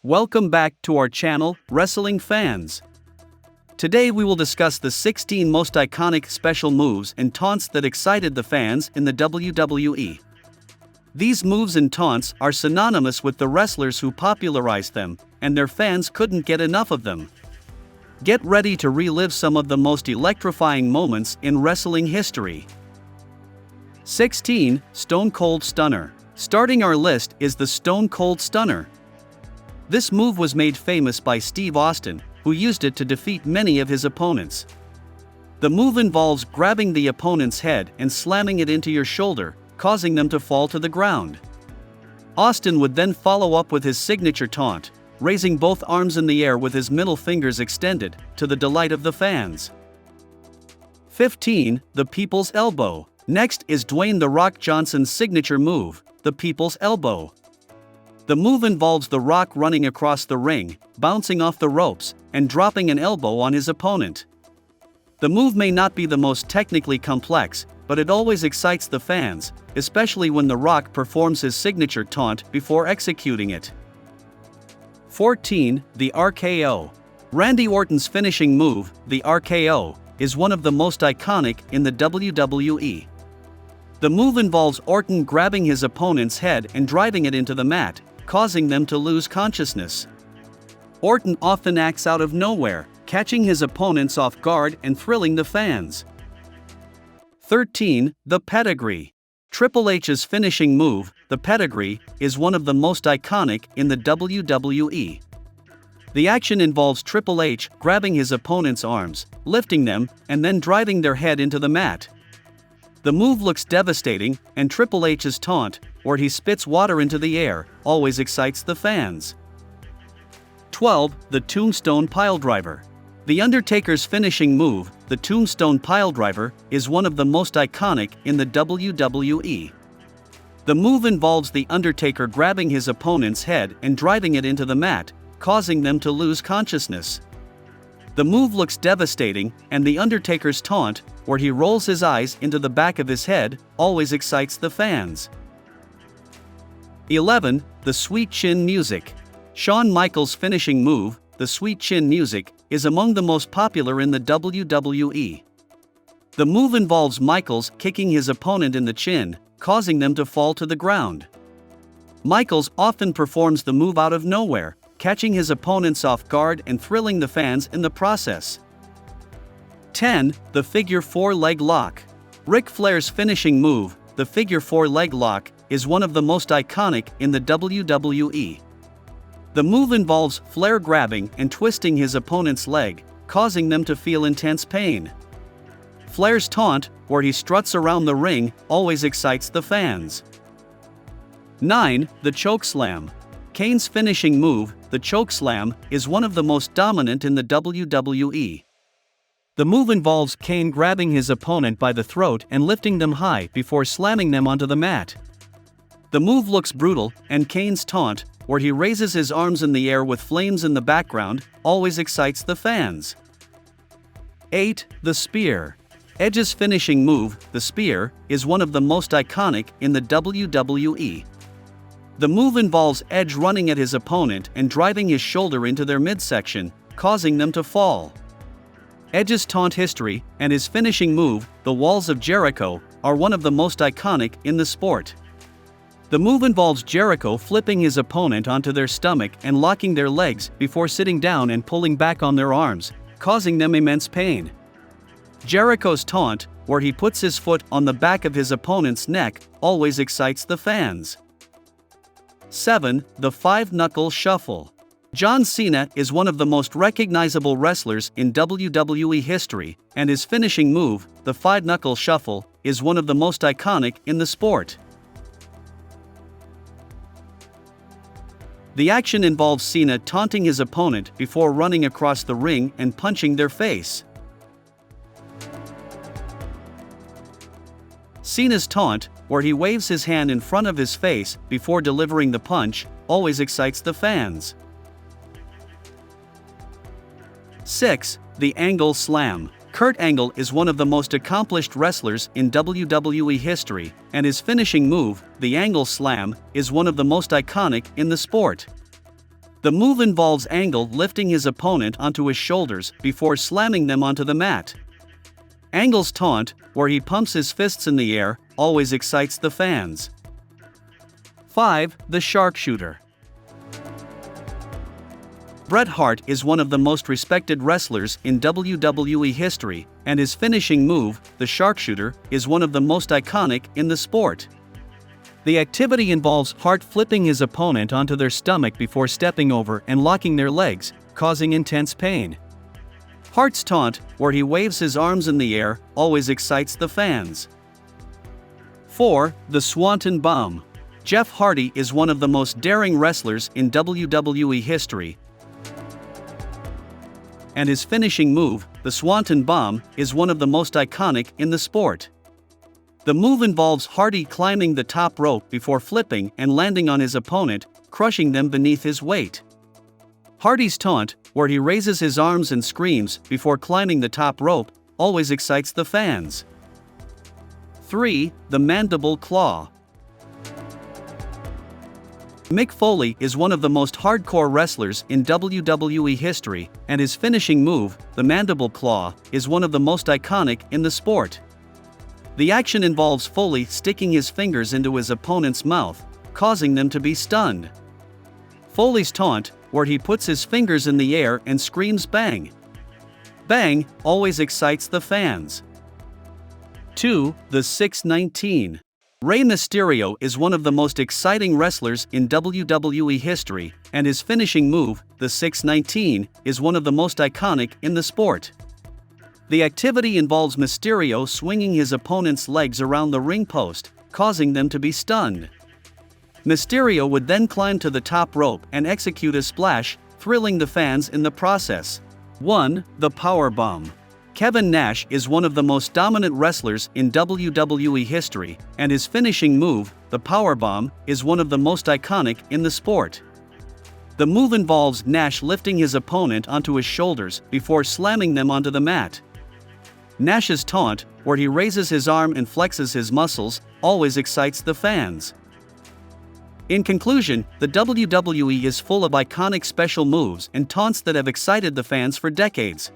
Welcome back to our channel, Wrestling Fans. Today we will discuss the 16 most iconic special moves and taunts that excited the fans in the WWE. These moves and taunts are synonymous with the wrestlers who popularized them, and their fans couldn't get enough of them. Get ready to relive some of the most electrifying moments in wrestling history. 16. Stone Cold Stunner. Starting our list is the Stone Cold Stunner. This move was made famous by Steve Austin, who used it to defeat many of his opponents. The move involves grabbing the opponent's head and slamming it into your shoulder, causing them to fall to the ground. Austin would then follow up with his signature taunt, raising both arms in the air with his middle fingers extended, to the delight of the fans. 15. The People's Elbow. Next is Dwayne "The Rock" Johnson's signature move, the People's Elbow. The move involves The Rock running across the ring, bouncing off the ropes, and dropping an elbow on his opponent. The move may not be the most technically complex, but it always excites the fans, especially when The Rock performs his signature taunt before executing it. 14. The RKO. Randy Orton's finishing move, the RKO, is one of the most iconic in the WWE. The move involves Orton grabbing his opponent's head and driving it into the mat, causing them to lose consciousness. Orton often acts out of nowhere, catching his opponents off guard and thrilling the fans. 13. The Pedigree. Triple H's finishing move, the Pedigree, is one of the most iconic in the WWE. The action involves Triple H grabbing his opponent's arms, lifting them, and then driving their head into the mat. The move looks devastating, and Triple H's taunt, where he spits water into the air, always excites the fans. 12. The Tombstone Piledriver. The Undertaker's finishing move, the Tombstone Piledriver, is one of the most iconic in the WWE. The move involves The Undertaker grabbing his opponent's head and driving it into the mat, causing them to lose consciousness. The move looks devastating, and The Undertaker's taunt, where he rolls his eyes into the back of his head, always excites the fans. 11. The Sweet Chin Music. Shawn Michaels' finishing move, the Sweet Chin Music, is among the most popular in the WWE. The move involves Michaels kicking his opponent in the chin, causing them to fall to the ground. Michaels often performs the move out of nowhere, catching his opponents off guard and thrilling the fans in the process. 10. The Figure 4 Leg Lock. Ric Flair's finishing move, the Figure 4 Leg Lock, is one of the most iconic in the WWE. The move involves Flair grabbing and twisting his opponent's leg, causing them to feel intense pain. Flair's taunt, where he struts around the ring, always excites the fans. 9. The Chokeslam. Kane's finishing move, the Chokeslam, is one of the most dominant in the WWE. The move involves Kane grabbing his opponent by the throat and lifting them high before slamming them onto the mat. The move looks brutal, and Kane's taunt, where he raises his arms in the air with flames in the background, always excites the fans. 8. The Spear. Edge's finishing move, the Spear, is one of the most iconic in the WWE. The move involves Edge running at his opponent and driving his shoulder into their midsection, causing them to fall. Edge's taunt history and his finishing move, the Walls of Jericho, are one of the most iconic in the sport. The move involves Jericho flipping his opponent onto their stomach and locking their legs before sitting down and pulling back on their arms, causing them immense pain. Jericho's taunt, where he puts his foot on the back of his opponent's neck, always excites the fans. 7. The Five-Knuckle Shuffle. John Cena is one of the most recognizable wrestlers in WWE history, and his finishing move, the Five-Knuckle Shuffle, is one of the most iconic in the sport. The action involves Cena taunting his opponent before running across the ring and punching their face. Cena's taunt, where he waves his hand in front of his face before delivering the punch, always excites the fans. 6. The Angle Slam. Kurt Angle is one of the most accomplished wrestlers in WWE history, and his finishing move, the Angle Slam, is one of the most iconic in the sport. The move involves Angle lifting his opponent onto his shoulders before slamming them onto the mat. Angle's taunt, where he pumps his fists in the air, always excites the fans. 5. The Sharpshooter. Bret Hart is one of the most respected wrestlers in WWE history, and his finishing move, the Sharpshooter, is one of the most iconic in the sport. The activity involves Hart flipping his opponent onto their stomach before stepping over and locking their legs, causing intense pain. Hart's taunt, where he waves his arms in the air, always excites the fans. 4. The Swanton Bomb. Jeff Hardy is one of the most daring wrestlers in WWE history, and his finishing move, the Swanton Bomb, is one of the most iconic in the sport. The move involves Hardy climbing the top rope before flipping and landing on his opponent, crushing them beneath his weight. Hardy's taunt, where he raises his arms and screams before climbing the top rope, always excites the fans. 3. The Mandible Claw. Mick Foley is one of the most hardcore wrestlers in WWE history, and his finishing move, the Mandible Claw, is one of the most iconic in the sport. The action involves Foley sticking his fingers into his opponent's mouth, causing them to be stunned. Foley's taunt, where he puts his fingers in the air and screams "bang! Bang!" always excites the fans. 2. The 619. Rey Mysterio is one of the most exciting wrestlers in WWE history, and his finishing move, the 619, is one of the most iconic in the sport. The activity involves Mysterio swinging his opponent's legs around the ring post, causing them to be stunned. Mysterio would then climb to the top rope and execute a splash, thrilling the fans in the process. 1. The Powerbomb. Kevin Nash is one of the most dominant wrestlers in WWE history, and his finishing move, the Powerbomb, is one of the most iconic in the sport. The move involves Nash lifting his opponent onto his shoulders before slamming them onto the mat. Nash's taunt, where he raises his arm and flexes his muscles, always excites the fans. In conclusion, the WWE is full of iconic special moves and taunts that have excited the fans for decades.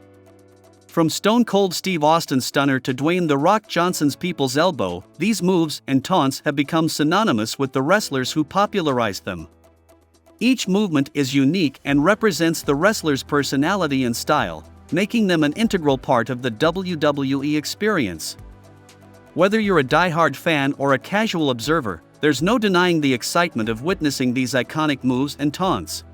From Stone Cold Steve Austin's stunner to Dwayne "The Rock" Johnson's People's Elbow, these moves and taunts have become synonymous with the wrestlers who popularized them. Each movement is unique and represents the wrestler's personality and style, making them an integral part of the WWE experience. Whether you're a die-hard fan or a casual observer, there's no denying the excitement of witnessing these iconic moves and taunts.